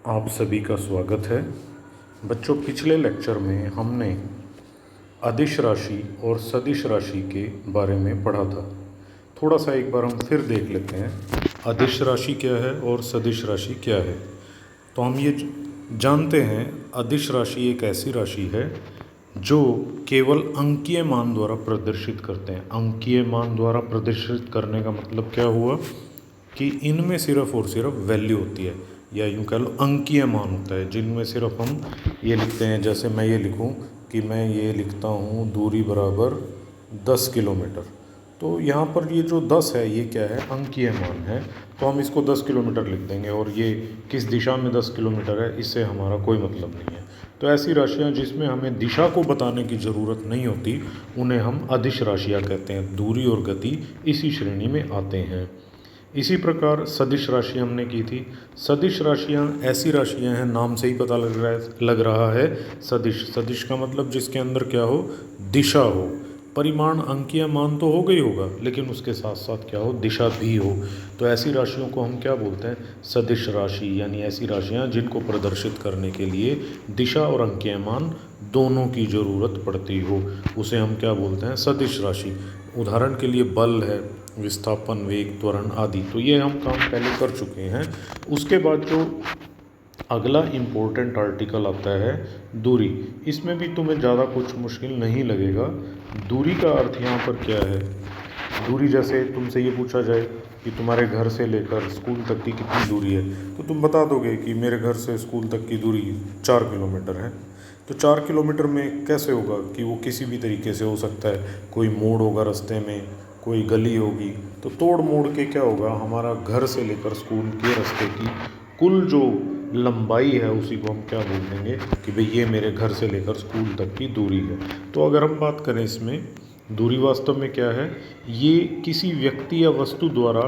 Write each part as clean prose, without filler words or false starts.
आप सभी का स्वागत है। बच्चों, पिछले लेक्चर में हमने अदिश राशि और सदिश राशि के बारे में पढ़ा था। थोड़ा सा एक बार हम फिर देख लेते हैं अदिश राशि क्या है और सदिश राशि क्या है। तो हम ये जानते हैं अदिश राशि एक ऐसी राशि है जो केवल अंकीय मान द्वारा प्रदर्शित करते हैं। अंकीय मान द्वारा प्रदर्शित करने का मतलब क्या हुआ कि इनमें सिर्फ और सिर्फ वैल्यू होती है, या यूँ कह लो अंकीय मान होता है, जिनमें सिर्फ हम ये लिखते हैं। जैसे मैं ये लिखूं कि मैं ये लिखता हूँ दूरी बराबर 10 किलोमीटर, तो यहाँ पर ये जो 10 है ये क्या है, अंकीय मान है। तो हम इसको 10 किलोमीटर लिख देंगे, और ये किस दिशा में 10 किलोमीटर है इससे हमारा कोई मतलब नहीं है। तो ऐसी राशियाँ जिसमें हमें दिशा को बताने की ज़रूरत नहीं होती उन्हें हम अदिश राशियाँ कहते हैं। दूरी और गति इसी श्रेणी में आते हैं। इसी प्रकार सदिश राशि हमने की थी। सदिश राशियाँ ऐसी राशियाँ हैं, नाम से ही पता लग रहा है सदिश। सदिश का मतलब जिसके अंदर क्या हो, दिशा हो। परिमाण अंकीय मान तो हो गई होगा, लेकिन उसके साथ साथ क्या हो, दिशा भी हो। तो ऐसी राशियों को हम क्या बोलते हैं, सदिश राशि। यानी ऐसी राशियाँ जिनको प्रदर्शित करने के लिए दिशा और अंकीय मान दोनों की ज़रूरत पड़ती हो, उसे हम क्या बोलते हैं, सदिश राशि। उदाहरण के लिए बल है, विस्थापन, वेग, त्वरण आदि। तो ये हम काम पहले कर चुके हैं। उसके बाद जो अगला इम्पोर्टेंट आर्टिकल आता है दूरी। इसमें भी तुम्हें ज़्यादा कुछ मुश्किल नहीं लगेगा। दूरी का अर्थ यहाँ पर क्या है। दूरी, जैसे तुमसे ये पूछा जाए कि तुम्हारे घर से लेकर स्कूल तक की कितनी दूरी है, तो तुम बता दोगे कि मेरे घर से स्कूल तक की दूरी 4 किलोमीटर है। तो 4 किलोमीटर में कैसे होगा कि वो किसी भी तरीके से हो सकता है। कोई मोड़ होगा रास्ते में, कोई गली होगी, तो तोड़ मोड़ के क्या होगा, हमारा घर से लेकर स्कूल के रास्ते की कुल जो लंबाई है उसी को हम क्या बोल देंगे कि भाई ये मेरे घर से लेकर स्कूल तक की दूरी है। तो अगर हम बात करें इसमें, दूरी वास्तव में क्या है, ये किसी व्यक्ति या वस्तु द्वारा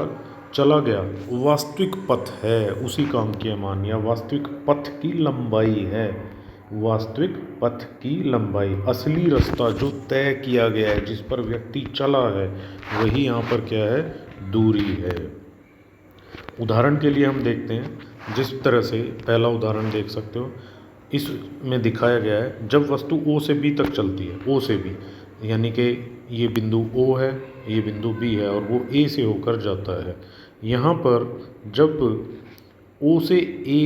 चला गया वास्तविक पथ है, उसी का अंकीय मान, या वास्तविक पथ की लंबाई है। वास्तविक पथ की लंबाई, असली रास्ता जो तय किया गया है, जिस पर व्यक्ति चला है, वही यहाँ पर क्या है, दूरी है। उदाहरण के लिए हम देखते हैं, जिस तरह से पहला उदाहरण देख सकते हो, इसमें दिखाया गया है जब वस्तु O से B तक चलती है, O से B, यानी कि ये बिंदु O है, ये बिंदु B है, और वो A से होकर जाता है। यहाँ पर जब O से A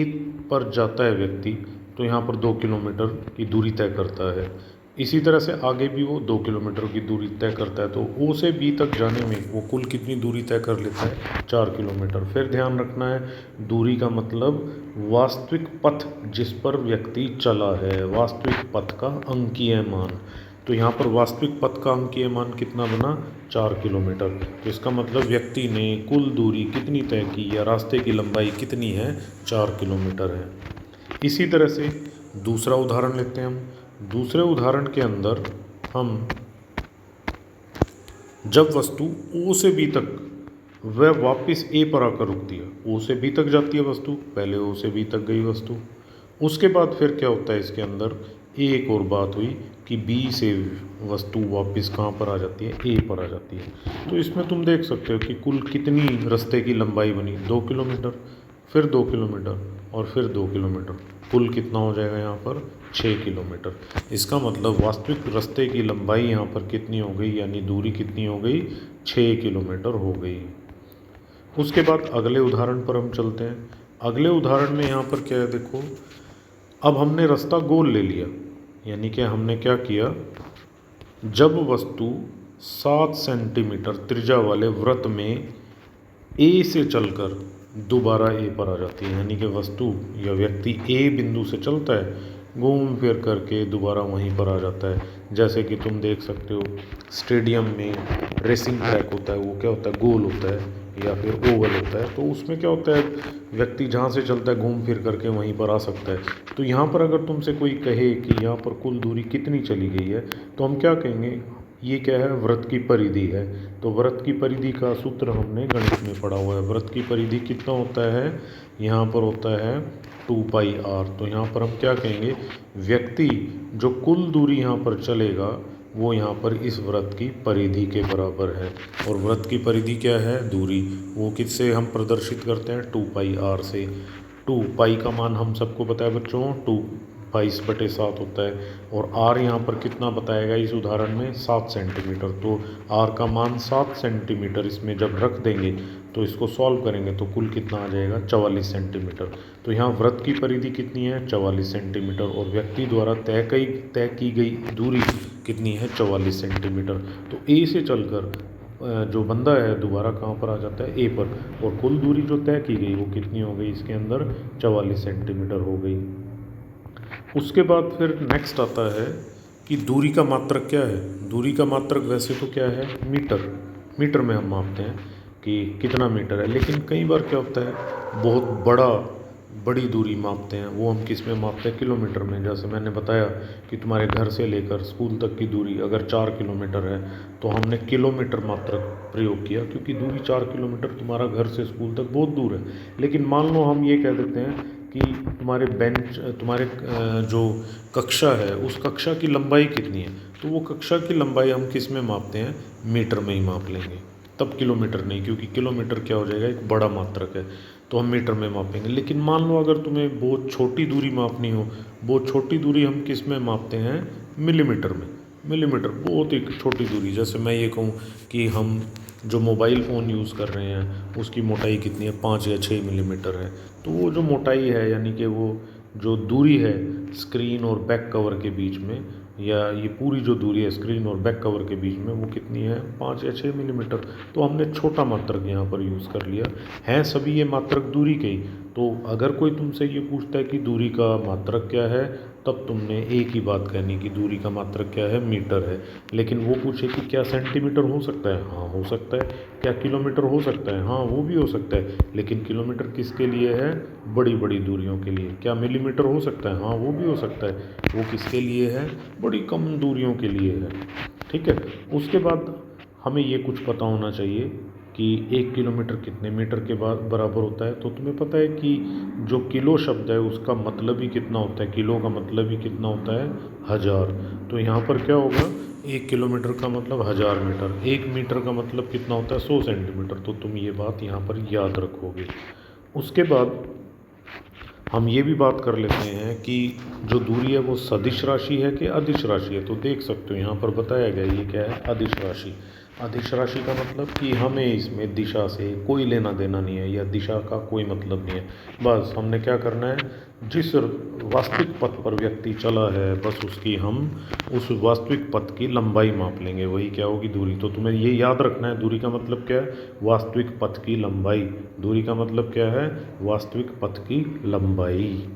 पर जाता है व्यक्ति, तो यहाँ पर 2 किलोमीटर की दूरी तय करता है। इसी तरह से आगे भी वो 2 किलोमीटर की दूरी तय करता है। तो O से B तक जाने में वो कुल कितनी दूरी तय कर लेता है, 4 किलोमीटर। फिर ध्यान रखना है, दूरी का मतलब वास्तविक पथ जिस पर व्यक्ति चला है, वास्तविक पथ का अंकीय मान। तो यहाँ पर वास्तविक पथ का अंकीय मान कितना बना, 4 किलोमीटर। तो इसका मतलब व्यक्ति ने कुल दूरी कितनी तय की, या रास्ते की लंबाई कितनी है, 4 किलोमीटर है। इसी तरह से दूसरा उदाहरण लेते हैं हम। दूसरे उदाहरण के अंदर हम जब वस्तु O से B तक वह वापस A पर आकर रुकती है, O से B तक जाती है वस्तु, पहले O से B तक गई वस्तु, उसके बाद फिर क्या होता है, इसके अंदर एक और बात हुई कि B से वस्तु वापस कहाँ पर आ जाती है, A पर आ जाती है। तो इसमें तुम देख सकते हो कि कुल कितनी रास्ते की लंबाई बनी, 2 किलोमीटर, फिर 2 किलोमीटर, और फिर 2 किलोमीटर, कुल कितना हो जाएगा यहाँ पर, 6 किलोमीटर। इसका मतलब वास्तविक रास्ते की लंबाई यहाँ पर कितनी हो गई, यानी दूरी कितनी हो गई, 6 किलोमीटर हो गई। उसके बाद अगले उदाहरण पर हम चलते हैं। अगले उदाहरण में यहाँ पर क्या है, देखो, अब हमने रास्ता गोल ले लिया, यानी कि हमने क्या किया, जब वस्तु 7 सेंटीमीटर त्रिज्या वाले वृत्त में A से चलकर दोबारा A पर आ जाती है, यानी कि वस्तु या व्यक्ति A बिंदु से चलता है, घूम फिर करके दोबारा वहीं पर आ जाता है। जैसे कि तुम देख सकते हो स्टेडियम में रेसिंग ट्रैक होता है, वो क्या होता है, गोल होता है या फिर ओवल होता है। तो उसमें क्या होता है, व्यक्ति जहाँ से चलता है घूम फिर करके वहीं पर आ सकता है। तो यहाँ पर अगर तुमसे कोई कहे कि यहाँ पर कुल दूरी कितनी चली गई है, तो हम क्या कहेंगे, ये क्या है, वृत्त की परिधि है। तो वृत्त की परिधि का सूत्र हमने गणित में पढ़ा हुआ है। वृत्त की परिधि कितना होता है, यहाँ पर होता है 2πr। तो यहाँ पर हम क्या कहेंगे, व्यक्ति जो कुल दूरी यहाँ पर चलेगा वो यहाँ पर इस वृत्त की परिधि के बराबर है। और वृत्त की परिधि क्या है, दूरी, वो किससे हम प्रदर्शित करते हैं, 2πr से। 2 पाई का मान हम सबको पता है बच्चों 2 22/7 होता है। और आर यहाँ पर कितना बताएगा इस उदाहरण में 7 सेंटीमीटर। तो आर का मान 7 सेंटीमीटर इसमें जब रख देंगे तो इसको सॉल्व करेंगे तो कुल कितना आ जाएगा 44 सेंटीमीटर। तो यहाँ वृत्त की परिधि कितनी है 44 सेंटीमीटर और व्यक्ति द्वारा तय की गई दूरी कितनी है 44 सेंटीमीटर। तो ए से चलकर जो बंदा है दोबारा कहाँ पर आ जाता है ए पर, और कुल दूरी जो तय की गई वो कितनी हो गई इसके अंदर 44 सेंटीमीटर हो गई। उसके बाद फिर नेक्स्ट आता है कि दूरी का मात्रक क्या है। दूरी का मात्रक वैसे तो क्या है मीटर, मीटर में हम मापते हैं कि कितना मीटर है, लेकिन कई बार क्या होता है बहुत बड़ी दूरी मापते हैं, वो हम किस में मापते हैं किलोमीटर में। जैसे मैंने बताया कि तुम्हारे घर से लेकर स्कूल तक की दूरी अगर 4 किलोमीटर है तो हमने किलोमीटर मात्रक प्रयोग किया, क्योंकि दूरी 4 किलोमीटर तुम्हारा घर से स्कूल तक बहुत दूर है। लेकिन मान लो हम ये कह देते हैं कि तुम्हारे जो कक्षा है उस कक्षा की लंबाई कितनी है, तो वो कक्षा की लंबाई हम किस में मापते हैं मीटर में ही माप लेंगे, तब किलोमीटर नहीं, क्योंकि किलोमीटर क्या हो जाएगा एक बड़ा मात्रक है तो हम मीटर में मापेंगे। लेकिन मान लो अगर तुम्हें बहुत छोटी दूरी मापनी हो, बहुत छोटी दूरी हम किस में मापते हैं मिलीमीटर में। मिलीमीटर बहुत ही छोटी दूरी, जैसे मैं ये कहूँ कि हम जो मोबाइल फ़ोन यूज़ कर रहे हैं उसकी मोटाई कितनी है 5 या 6 मिलीमीटर है, तो वो जो मोटाई है यानी कि वो जो दूरी है स्क्रीन और बैक कवर के बीच में, या ये पूरी जो दूरी है स्क्रीन और बैक कवर के बीच में वो कितनी है 5 या 6 मिलीमीटर। तो हमने छोटा मात्रक यहाँ पर यूज़ कर लिया है, सभी ये मात्रक दूरी के ही। तो अगर कोई तुमसे ये पूछता है कि दूरी का मात्रक क्या है, तब तुमने एक ही बात कहनी कि दूरी का मात्रक क्या है मीटर है। लेकिन वो पूछे कि क्या सेंटीमीटर हो सकता है, हाँ हो सकता है। क्या किलोमीटर हो सकता है, हाँ वो भी हो सकता है। लेकिन किलोमीटर किसके लिए है बड़ी बड़ी दूरियों के लिए। क्या मिलीमीटर हो सकता है, हाँ वो भी हो सकता है। वो किसके लिए है बड़ी कम दूरियों के लिए है। ठीक है। उसके बाद हमें ये कुछ पता होना चाहिए कि 1 किलोमीटर कितने मीटर के बाद बराबर होता है। तो तुम्हें पता है कि जो किलो शब्द है उसका मतलब ही कितना होता है, किलो का मतलब ही कितना होता है 1000। तो यहाँ पर क्या होगा 1 किलोमीटर का मतलब 1000 मीटर, 1 मीटर का मतलब कितना होता है 100 सेंटीमीटर। तो तुम ये बात यहाँ पर याद रखोगे। उसके बाद हम ये भी बात कर लेते हैं कि जो दूरी है वो सदिश राशि है कि अदिश राशि है। तो देख सकते हो यहाँ पर बताया गया ये क्या है अदिश राशि। अदिश राशि का मतलब कि हमें इसमें दिशा से कोई लेना देना नहीं है या दिशा का कोई मतलब नहीं है। बस हमने क्या करना है जिस वास्तविक पथ पर व्यक्ति चला है बस उसकी हम उस वास्तविक पथ की लंबाई माप लेंगे, वही क्या होगी दूरी। तो तुम्हें ये याद रखना है दूरी का मतलब क्या है वास्तविक पथ की लंबाई। दूरी का मतलब क्या है वास्तविक पथ की लंबाई।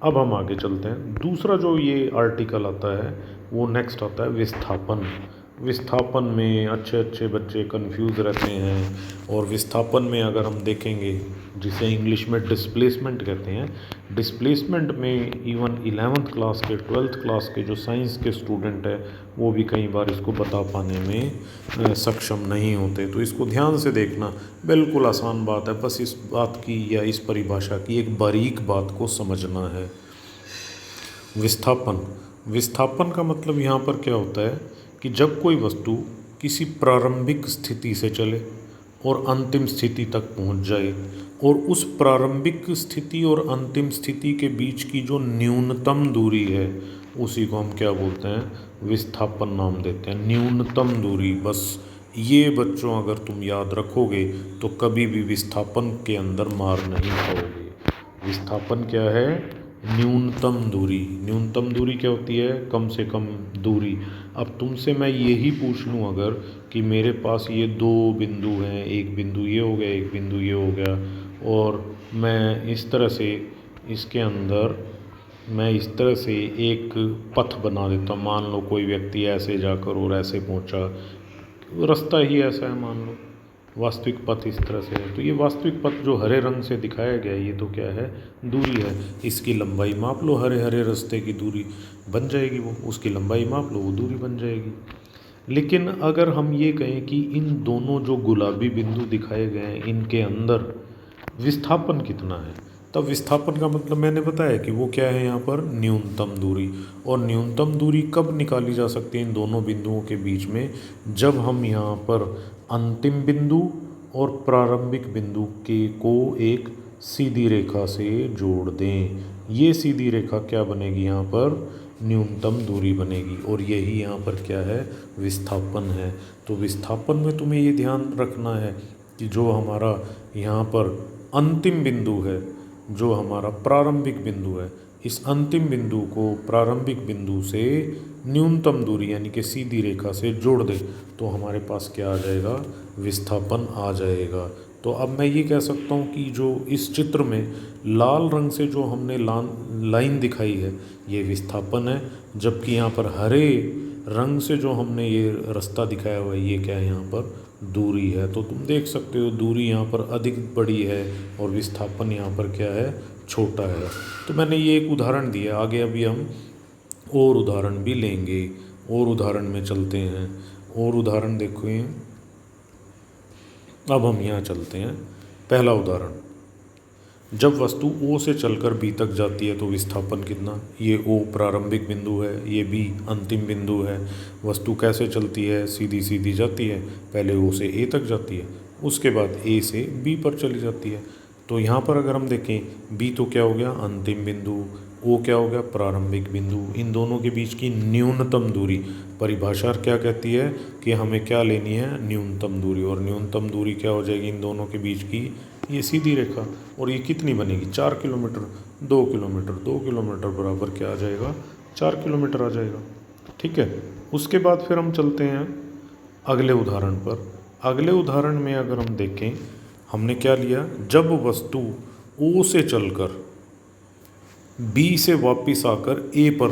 अब हम आगे चलते हैं। दूसरा जो ये आर्टिकल आता है वो नेक्स्ट आता है विस्थापन। विस्थापन में अच्छे अच्छे बच्चे कंफ्यूज रहते हैं, और विस्थापन में अगर हम देखेंगे जिसे इंग्लिश में डिस्प्लेसमेंट कहते हैं, डिस्प्लेसमेंट में इवन 11th क्लास के 12th क्लास के जो साइंस के स्टूडेंट है वो भी कई बार इसको बता पाने में सक्षम नहीं होते। तो इसको ध्यान से देखना, बिल्कुल आसान बात है, बस इस बात की या इस परिभाषा की एक बारीक बात को समझना है। विस्थापन, विस्थापन का मतलब यहाँ पर क्या होता है कि जब कोई वस्तु किसी प्रारंभिक स्थिति से चले और अंतिम स्थिति तक पहुँच जाए, और उस प्रारंभिक स्थिति और अंतिम स्थिति के बीच की जो न्यूनतम दूरी है उसी को हम क्या बोलते हैं विस्थापन नाम देते हैं, न्यूनतम दूरी। बस ये बच्चों अगर तुम याद रखोगे तो कभी भी विस्थापन के अंदर मार नहीं खाओगे। विस्थापन क्या है न्यूनतम दूरी। न्यूनतम दूरी क्या होती है कम से कम दूरी। अब तुमसे मैं यही पूछ लूँ अगर कि मेरे पास ये 2 बिंदु हैं, एक बिंदु ये हो गया एक बिंदु ये हो गया, और मैं इस तरह से इसके अंदर मैं इस तरह से एक पथ बना देता हूँ। मान लो कोई व्यक्ति ऐसे जाकर और ऐसे पहुँचा, रास्ता ही ऐसा है मान लो, वास्तविक पथ इस तरह से है। तो ये वास्तविक पथ जो हरे रंग से दिखाया गया है ये तो क्या है दूरी है। इसकी लंबाई माप लो, हरे हरे रास्ते की दूरी बन जाएगी, वो उसकी लंबाई माप लो वो दूरी बन जाएगी। लेकिन अगर हम ये कहें कि इन दोनों जो गुलाबी बिंदु दिखाए गए हैं इनके अंदर विस्थापन कितना है, तब विस्थापन का मतलब मैंने बताया कि वो क्या है यहाँ पर न्यूनतम दूरी। और न्यूनतम दूरी कब निकाली जा सकती है इन दोनों बिंदुओं के बीच में, जब हम यहाँ पर अंतिम बिंदु और प्रारंभिक बिंदु के को एक सीधी रेखा से जोड़ दें। ये सीधी रेखा क्या बनेगी यहाँ पर, न्यूनतम दूरी बनेगी, और यही यहाँ पर क्या है, विस्थापन है। तो विस्थापन में तुम्हें ये ध्यान रखना है कि जो हमारा यहाँ पर अंतिम बिंदु है, जो हमारा प्रारंभिक बिंदु है, इस अंतिम बिंदु को प्रारंभिक बिंदु से न्यूनतम दूरी यानी कि सीधी रेखा से जोड़ दे तो हमारे पास क्या आ जाएगा, विस्थापन आ जाएगा। तो अब मैं ये कह सकता हूँ कि जो इस चित्र में लाल रंग से जो हमने लाइन दिखाई है ये विस्थापन है, जबकि यहाँ पर हरे रंग से जो हमने ये रास्ता दिखाया हुआ है ये क्या है, यहाँ पर दूरी है। तो तुम देख सकते हो दूरी यहाँ पर अधिक बड़ी है और विस्थापन यहाँ पर क्या है, छोटा है। तो मैंने ये एक उदाहरण दिया, आगे अभी हम और उदाहरण भी लेंगे। और उदाहरण में चलते हैं, और उदाहरण देखो ये। अब हम यहाँ चलते हैं। पहला उदाहरण, जब वस्तु O से चलकर B तक जाती है तो विस्थापन कितना, ये O प्रारंभिक बिंदु है, ये B अंतिम बिंदु है। वस्तु कैसे चलती है, सीधी सीधी जाती है, पहले O से A तक जाती है, उसके बाद A से B पर चली जाती है। तो यहाँ पर अगर हम देखें B तो क्या हो गया, अंतिम बिंदु, O क्या हो गया, प्रारंभिक बिंदु। इन दोनों के बीच की न्यूनतम दूरी, परिभाषा क्या कहती है कि हमें क्या लेनी है, न्यूनतम दूरी, और न्यूनतम दूरी क्या हो जाएगी इन दोनों के बीच की, ये सीधी रेखा। और ये कितनी बनेगी, 4 किलोमीटर, 2 किलोमीटर, 2 किलोमीटर बराबर क्या आ जाएगा, 4 किलोमीटर आ जाएगा। ठीक है, उसके बाद फिर हम चलते हैं अगले उदाहरण पर। अगले उदाहरण में अगर हम देखें, हमने क्या लिया, जब वस्तु O से चलकर B से वापस आकर A पर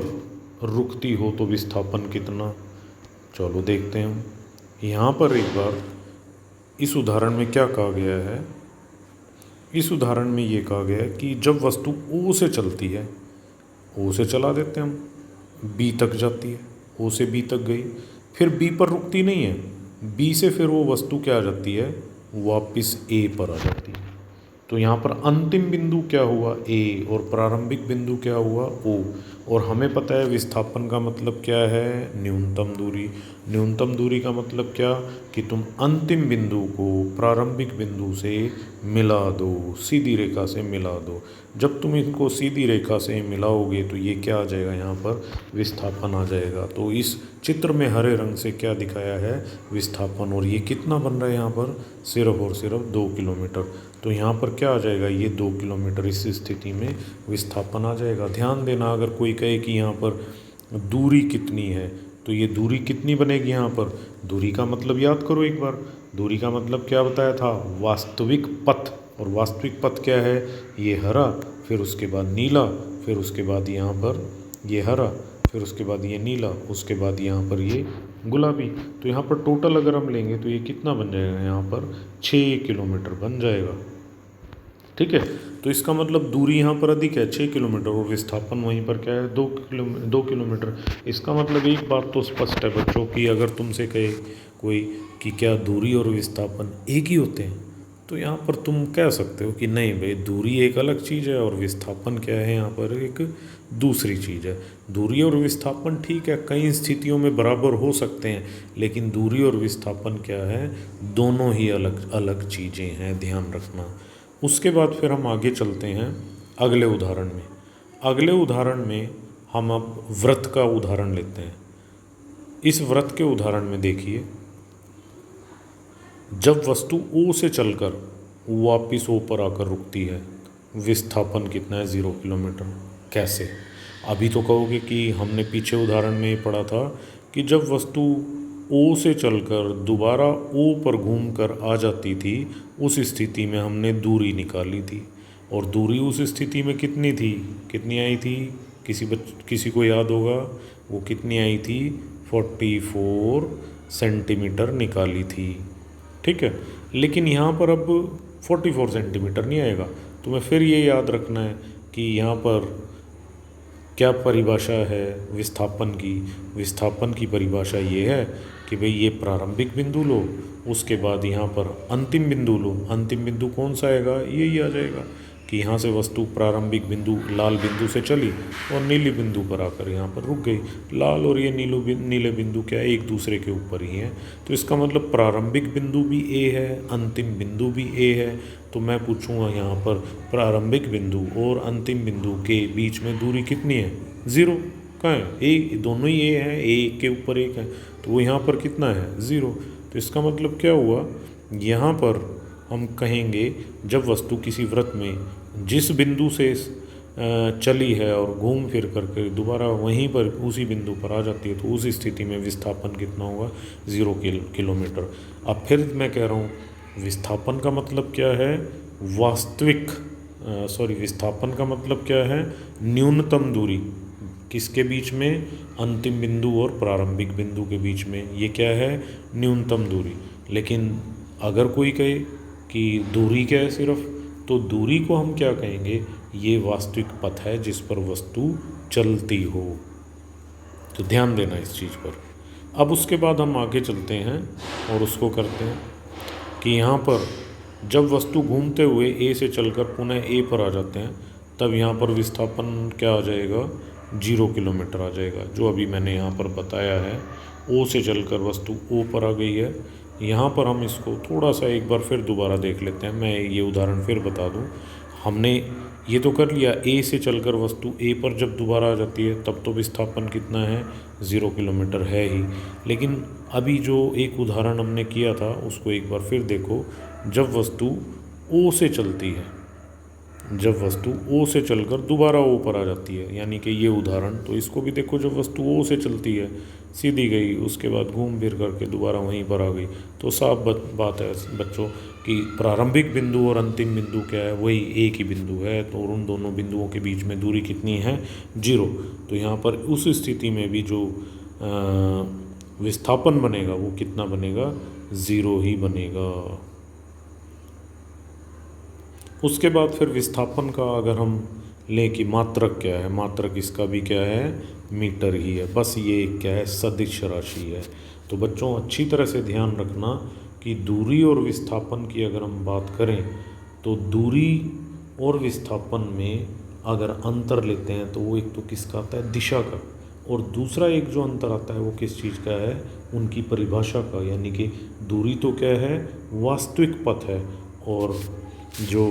रुकती हो तो विस्थापन कितना। चलो देखते हैं हम यहाँ पर एक बार। इस उदाहरण में क्या कहा गया है, इस उदाहरण में ये कहा गया है कि जब वस्तु O से चलती है, O से चला देते हैं हम, B तक जाती है, O से B तक गई, फिर B पर रुकती नहीं है, B से फिर वो वस्तु क्या आ जाती है, वापस A पर आ जाती है। तो यहाँ पर अंतिम बिंदु क्या हुआ, A, और प्रारंभिक बिंदु क्या हुआ, O। और हमें पता है विस्थापन का मतलब क्या है, न्यूनतम दूरी। न्यूनतम दूरी का मतलब क्या, कि तुम अंतिम बिंदु को प्रारंभिक बिंदु से मिला दो, सीधी रेखा से मिला दो। जब तुम इनको सीधी रेखा से मिलाओगे तो ये क्या आ जाएगा, यहाँ पर विस्थापन आ जाएगा। तो इस चित्र में हरे रंग से क्या दिखाया है, विस्थापन, और ये कितना बन रहा है यहाँ पर, सिर्फ और सिर्फ 2 किलोमीटर। तो यहाँ पर क्या आ जाएगा, ये 2 किलोमीटर इस स्थिति में विस्थापन आ जाएगा। ध्यान देना, अगर कोई कहे कि यहाँ पर दूरी कितनी है तो ये दूरी कितनी बनेगी, यहाँ पर दूरी का मतलब याद करो एक बार, दूरी का मतलब क्या बताया था, वास्तविक पथ। और वास्तविक पथ क्या है, ये हरा, फिर उसके बाद नीला, फिर उसके बाद यहाँ पर ये हरा, फिर उसके बाद ये नीला, उसके बाद यहाँ पर ये गुलाबी। तो यहाँ पर टोटल अगर हम लेंगे तो ये कितना बन जाएगा, यहाँ पर 6 किलोमीटर बन जाएगा। ठीक है, तो इसका मतलब दूरी यहाँ पर अधिक है 6 किलोमीटर, और विस्थापन वहीं पर क्या है, 2 किलोमीटर। इसका मतलब एक बात तो स्पष्ट है बच्चों की, अगर तुमसे कहे कोई कि क्या दूरी और विस्थापन एक ही होते हैं, तो यहाँ पर तुम कह सकते हो कि नहीं भाई, दूरी एक अलग चीज़ है और विस्थापन क्या है, यहाँ पर एक दूसरी चीज़ है। दूरी और विस्थापन ठीक है, कई स्थितियों में बराबर हो सकते हैं, लेकिन दूरी और विस्थापन क्या है, दोनों ही अलग अलग चीज़ें हैं, ध्यान रखना। उसके बाद फिर हम आगे चलते हैं अगले उदाहरण में। अगले उदाहरण में हम अब वृत्त का उदाहरण लेते हैं। इस वृत्त के उदाहरण में देखिए, जब वस्तु O से चलकर वापिस O पर आकर रुकती है, विस्थापन कितना है, 0 किलोमीटर। कैसे, अभी तो कहोगे कि हमने पीछे उदाहरण में पढ़ा था कि जब वस्तु O से चलकर दोबारा O पर घूमकर आ जाती थी, उस स्थिति में हमने दूरी निकाली थी, और दूरी उस स्थिति में कितनी थी, कितनी आई थी, किसी को याद होगा वो कितनी आई थी, 44 सेंटीमीटर निकाली थी। ठीक है, लेकिन यहाँ पर अब 44 सेंटीमीटर नहीं आएगा। तुम्हें फिर ये याद रखना है कि यहाँ पर क्या परिभाषा है विस्थापन की। विस्थापन की परिभाषा ये है कि भाई ये प्रारंभिक बिंदु लो, उसके बाद यहाँ पर अंतिम बिंदु लो। अंतिम बिंदु कौन सा आएगा, यही आ जाएगा, कि यहाँ से वस्तु प्रारंभिक बिंदु लाल बिंदु से चली और नीली बिंदु पर आकर यहाँ पर रुक गई। लाल और ये नीले बिंदु क्या है, एक दूसरे के ऊपर ही हैं। तो इसका मतलब प्रारंभिक बिंदु भी ए है, अंतिम बिंदु भी ए है। तो मैं पूछूंगा यहाँ पर प्रारंभिक बिंदु और अंतिम बिंदु के बीच में दूरी कितनी है, 0। कहाँ है, ए, दोनों ही ए है, ए एक के ऊपर एक है, तो वो यहाँ पर कितना है, 0। तो इसका मतलब क्या हुआ, यहाँ पर हम कहेंगे जब वस्तु किसी वृत्त में जिस बिंदु से चली है और घूम फिर करके दोबारा वहीं पर उसी बिंदु पर आ जाती है, तो उस स्थिति में विस्थापन कितना होगा, 0 किलोमीटर। अब फिर मैं कह रहा हूँ विस्थापन का मतलब क्या है, विस्थापन का मतलब क्या है, न्यूनतम दूरी किसके बीच में, अंतिम बिंदु और प्रारंभिक बिंदु के बीच में, ये क्या है, न्यूनतम दूरी। लेकिन अगर कोई कहे कि दूरी क्या है सिर्फ, तो दूरी को हम क्या कहेंगे, ये वास्तविक पथ है जिस पर वस्तु चलती हो। तो ध्यान देना इस चीज़ पर। अब उसके बाद हम आगे चलते हैं और उसको करते हैं कि यहाँ पर जब वस्तु घूमते हुए ए से चलकर पुनः ए पर आ जाते हैं, तब यहाँ पर विस्थापन क्या आ जाएगा, 0 किलोमीटर आ जाएगा। जो अभी मैंने यहाँ पर बताया है, ओ से चलकर वस्तु ओ पर आ गई है। यहाँ पर हम इसको थोड़ा सा एक बार फिर दोबारा देख लेते हैं। मैं ये उदाहरण फिर बता दूँ, हमने ये तो कर लिया, ए से चलकर वस्तु ए पर जब दोबारा आ जाती है तब तो विस्थापन कितना है, 0 किलोमीटर है ही। लेकिन अभी जो एक उदाहरण हमने किया था उसको एक बार फिर देखो। जब वस्तु ओ से चलती है, जब वस्तु ओ से चलकर दोबारा ओ पर आ जाती है, यानी कि ये उदाहरण, तो इसको भी देखो, जब वस्तु ओ से चलती है, सीधी गई, उसके बाद घूम फिर करके दोबारा वहीं पर आ गई, तो साफ बात है बच्चों कि प्रारंभिक बिंदु और अंतिम बिंदु क्या है, वही एक ही बिंदु है। तो उन दोनों बिंदुओं के बीच में दूरी कितनी है, 0। तो यहाँ पर उस स्थिति में भी जो विस्थापन बनेगा वो कितना बनेगा, 0 ही बनेगा। उसके बाद फिर विस्थापन का अगर हम लें कि मात्रक क्या है, मात्रक इसका भी क्या है, मीटर ही है। बस ये क्या है, सदिश राशि है। तो बच्चों अच्छी तरह से ध्यान रखना कि दूरी और विस्थापन की अगर हम बात करें तो दूरी और विस्थापन में अगर अंतर लेते हैं तो वो एक तो किसका आता है, दिशा का, और दूसरा एक जो अंतर आता है वो किस चीज़ का है, उनकी परिभाषा का। यानी कि दूरी तो क्या है, वास्तविक पथ है, और जो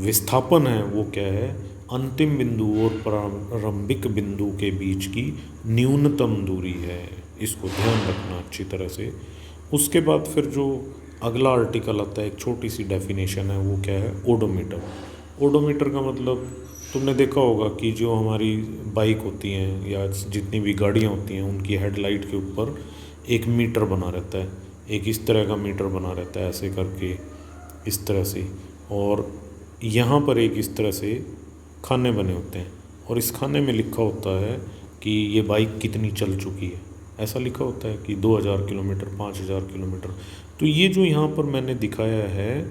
विस्थापन है वो क्या है, अंतिम बिंदु और प्रारंभिक बिंदु के बीच की न्यूनतम दूरी है। इसको ध्यान रखना अच्छी तरह से। उसके बाद फिर जो अगला आर्टिकल आता है, एक छोटी सी डेफिनेशन है, वो क्या है, ओडोमीटर। ओडोमीटर का मतलब तुमने देखा होगा कि जो हमारी बाइक होती हैं या जितनी भी गाड़ियाँ होती हैं, उनकी हेडलाइट के ऊपर एक मीटर बना रहता है, एक इस तरह का मीटर बना रहता है, ऐसे करके इस तरह से, और यहाँ पर एक इस तरह से खाने बने होते हैं, और इस खाने में लिखा होता है कि ये बाइक कितनी चल चुकी है। ऐसा लिखा होता है कि 2000 किलोमीटर, 5000 किलोमीटर। तो ये जो यहाँ पर मैंने दिखाया है,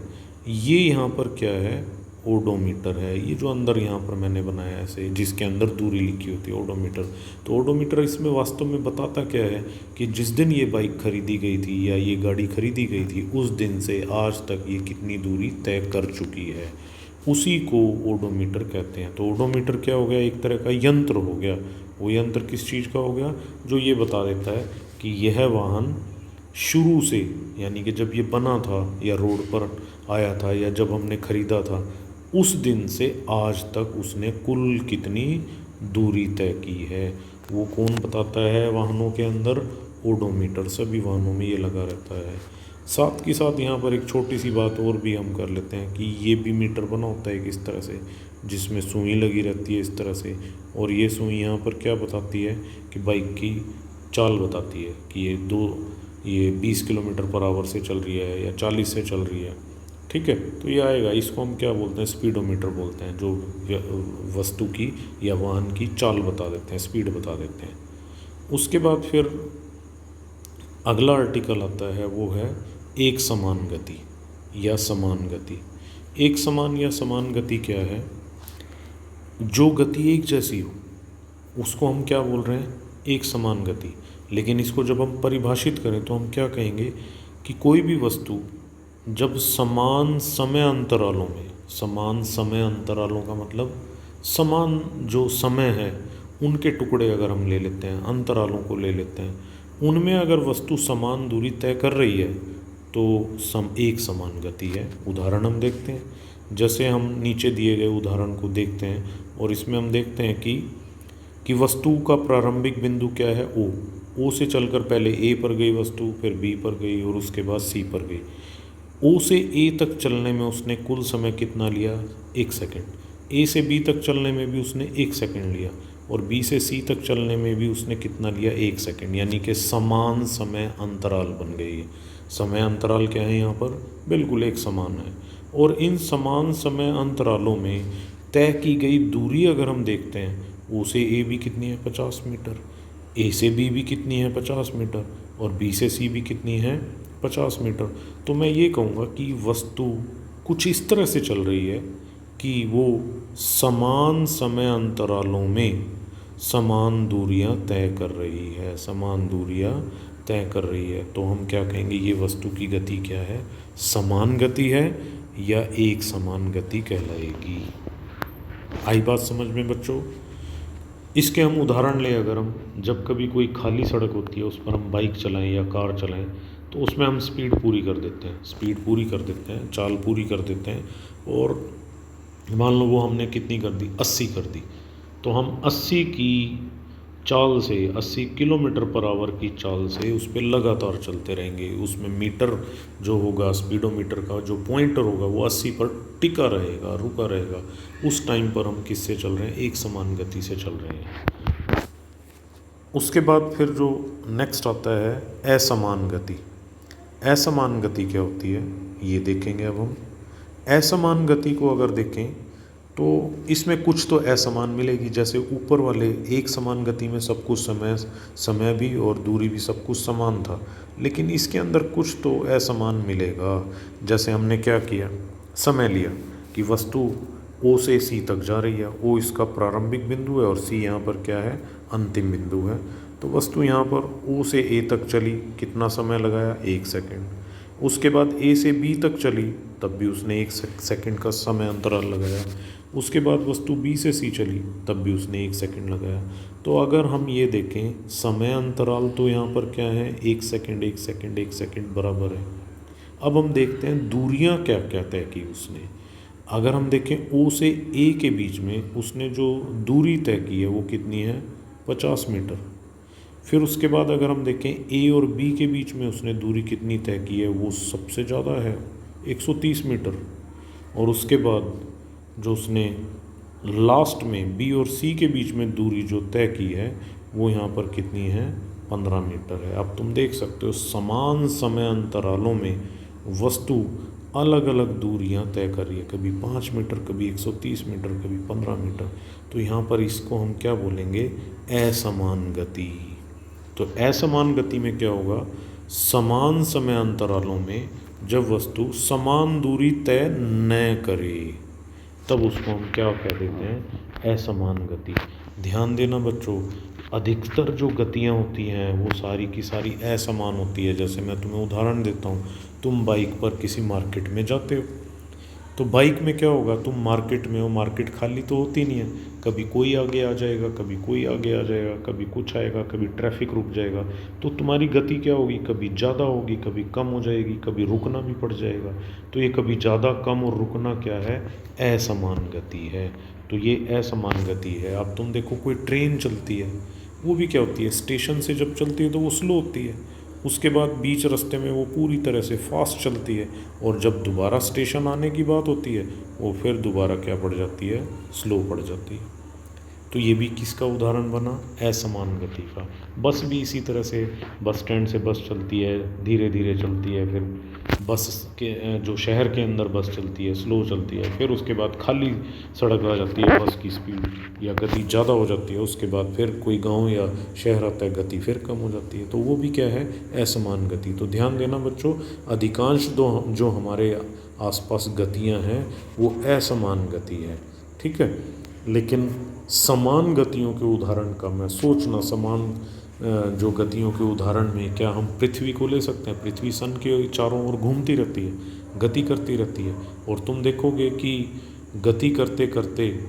ये यहाँ पर क्या है, ओडोमीटर है। ये जो अंदर यहाँ पर मैंने बनाया है ऐसे, जिसके अंदर दूरी लिखी होती है, ओडोमीटर। तो ओडोमीटर इसमें वास्तव में बताता क्या है कि जिस दिन ये बाइक खरीदी गई थी या ये गाड़ी खरीदी गई थी, उस दिन से आज तक ये कितनी दूरी तय कर चुकी है, उसी को ओडोमीटर कहते हैं। तो ओडोमीटर क्या हो गया, एक तरह का यंत्र हो गया। वो यंत्र किस चीज़ का हो गया, जो ये बता देता है कि यह वाहन शुरू से, यानी कि जब ये बना था या रोड पर आया था या जब हमने ख़रीदा था, उस दिन से आज तक उसने कुल कितनी दूरी तय की है, वो कौन बताता है वाहनों के अंदर, ओडोमीटर। सभी वाहनों में ये लगा रहता है। साथ के साथ यहाँ पर एक छोटी सी बात और भी हम कर लेते हैं कि ये भी मीटर बना होता है किस तरह से, जिसमें सुई लगी रहती है इस तरह से, और ये सुई यहाँ पर क्या बताती है कि बाइक की चाल बताती है कि ये 20 किलोमीटर पर आवर से चल रही है या 40 से चल रही है। ठीक है, तो ये आएगा, इसको हम क्या बोलते हैं, स्पीडोमीटर बोलते हैं, जो वस्तु की या वाहन की चाल बता देते हैं, स्पीड बता देते हैं। उसके बाद फिर अगला आर्टिकल आता है, वो है एक समान गति या समान गति। एक समान या समान गति क्या है, जो गति एक जैसी हो उसको हम क्या बोल रहे हैं, एक समान गति। लेकिन इसको जब हम परिभाषित करें तो हम क्या कहेंगे कि कोई भी वस्तु जब समान समय अंतरालों में, समान समय अंतरालों का मतलब समान जो समय है उनके टुकड़े अगर हम ले लेते हैं, अंतरालों को ले लेते हैं, उनमें अगर वस्तु समान दूरी तय कर रही है तो एक समान गति है। उदाहरण हम देखते हैं, जैसे हम नीचे दिए गए उदाहरण को देखते हैं और इसमें हम देखते हैं कि वस्तु का प्रारंभिक बिंदु क्या है, ओ से चलकर पहले ए पर गई वस्तु, फिर बी पर गई और उसके बाद सी पर गई। ओ से ए तक चलने में उसने कुल समय कितना लिया, 1 सेकंड। ए से बी तक चलने में भी उसने 1 सेकंड लिया और बी से सी तक चलने में भी उसने कितना लिया, 1 सेकंड। यानी कि समान समय अंतराल बन गई है। समय अंतराल क्या है यहाँ पर, बिल्कुल एक समान है। और इन समान समय अंतरालों में तय की गई दूरी अगर हम देखते हैं, ओ से ए भी कितनी है, 50 मीटर, ए से बी भी कितनी है, 50 मीटर, और बी से सी भी कितनी है, 50 मीटर। तो मैं ये कहूँगा कि वस्तु कुछ इस तरह से चल रही है कि वो समान समय अंतरालों में समान दूरियां तय कर रही है, समान दूरियां तय कर रही है। तो हम क्या कहेंगे, ये वस्तु की गति क्या है, समान गति है या एक समान गति कहलाएगी। आई बात समझ में बच्चों? इसके हम उदाहरण लें, अगर हम जब कभी कोई खाली सड़क होती है उस पर हम बाइक चलाएं या कार चलाएं तो उसमें हम स्पीड पूरी कर देते हैं, चाल पूरी कर देते हैं और मान लो वो हमने कितनी कर दी, 80 कर दी। तो हम 80 की चाल से, 80 किलोमीटर पर आवर की चाल से उस पर लगातार चलते रहेंगे। उसमें मीटर जो होगा, स्पीडोमीटर का जो पॉइंटर होगा वो 80 पर टिका रहेगा, रुका रहेगा। उस टाइम पर हम किससे चल रहे हैं, एक समान गति से चल रहे हैं। उसके बाद फिर जो नेक्स्ट आता है असमान गति। असमान गति क्या होती है ये देखेंगे अब हम। असमान गति को अगर देखें तो इसमें कुछ तो असमान मिलेगी, जैसे ऊपर वाले एक समान गति में सब कुछ समय भी और दूरी भी सब कुछ समान था, लेकिन इसके अंदर कुछ तो असमान मिलेगा। जैसे हमने क्या किया, समय लिया कि वस्तु ओ से सी तक जा रही है, ओ इसका प्रारंभिक बिंदु है और सी यहाँ पर क्या है, अंतिम बिंदु है। तो वस्तु यहाँ पर ओ से ए तक चली, कितना समय लगाया, 1 सेकंड। उसके बाद ए से बी तक चली, तब भी उसने 1 सेकंड का समय अंतराल लगाया। उसके बाद वस्तु बी से सी चली, तब भी उसने 1 सेकंड लगाया। तो अगर हम ये देखें, समय अंतराल तो यहाँ पर क्या है, 1 सेकंड 1 सेकंड 1 सेकंड बराबर है। अब हम देखते हैं दूरियाँ क्या क्या तय की उसने। अगर हम देखें ओ से ए के बीच में उसने जो दूरी तय की है वो कितनी है, 50 मीटर। फिर उसके बाद अगर हम देखें ए और बी के बीच में उसने दूरी कितनी तय की है, वो सबसे ज़्यादा है, 130 मीटर। और उसके बाद जो उसने लास्ट में बी और सी के बीच में दूरी जो तय की है वो यहाँ पर कितनी है, 15 मीटर है। अब तुम देख सकते हो समान समय अंतरालों में वस्तु अलग अलग दूरियां तय कर रही है, कभी 5 मीटर, कभी 130 मीटर, कभी 15 मीटर। तो यहाँ पर इसको हम क्या बोलेंगे, असमान गति। तो असमान गति में क्या होगा, समान समय अंतरालों में जब वस्तु समान दूरी तय न करे तब उसको हम क्या कह देते हैं, असमान गति। ध्यान देना बच्चों, अधिकतर जो गतियाँ होती हैं वो सारी की सारी असमान होती है। जैसे मैं तुम्हें उदाहरण देता हूँ, तुम बाइक पर किसी मार्केट में जाते हो, तो बाइक में क्या होगा, तुम मार्केट में हो, मार्केट खाली तो होती नहीं है, कभी कोई आगे आ जाएगा, कभी कोई आगे आ जाएगा, कभी कुछ आएगा, कभी ट्रैफिक रुक जाएगा। तो तुम्हारी गति क्या होगी, कभी ज़्यादा होगी, कभी कम हो जाएगी, कभी रुकना भी पड़ जाएगा। तो ये कभी ज़्यादा, कम और रुकना क्या है, असमान गति है। तो ये असमान गति है। अब तुम देखो कोई ट्रेन चलती है, वो भी क्या होती है, स्टेशन से जब चलती है तो वो स्लो होती है, उसके बाद बीच रास्ते में वो पूरी तरह से फास्ट चलती है, और जब दोबारा स्टेशन आने की बात होती है वो फिर दोबारा क्या पड़ जाती है, स्लो पड़ जाती है। तो ये भी किसका उदाहरण बना, असमान गति का। बस भी इसी तरह से, बस स्टैंड से बस चलती है, धीरे धीरे चलती है, फिर बस के जो शहर के अंदर बस चलती है स्लो चलती है, फिर उसके बाद खाली सड़क आ जाती है, बस की स्पीड या गति ज़्यादा हो जाती है, उसके बाद फिर कोई गांव या शहर आता है, गति फिर कम हो जाती है। तो वो भी क्या है, असमान गति। तो ध्यान देना बच्चों, अधिकांश जो हमारे आसपास गतियाँ हैं वो असमान गति है, ठीक है। लेकिन समान गतियों के उदाहरण का मैं सोचना, समान जो गतियों के उदाहरण में क्या हम पृथ्वी को ले सकते हैं। पृथ्वी सन के चारों ओर घूमती रहती है, गति करती रहती है। और तुम देखोगे कि गति करते करते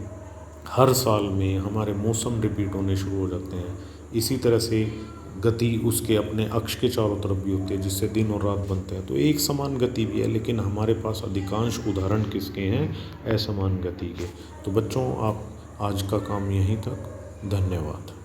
हर साल में हमारे मौसम रिपीट होने शुरू हो जाते हैं। इसी तरह से गति उसके अपने अक्ष के चारों तरफ भी होती है, जिससे दिन और रात बनते हैं। तो एक समान गति भी है, लेकिन हमारे पास अधिकांश उदाहरण किसके हैं? असमान गति के। तो बच्चों, आप आज का काम यहीं तक। धन्यवाद।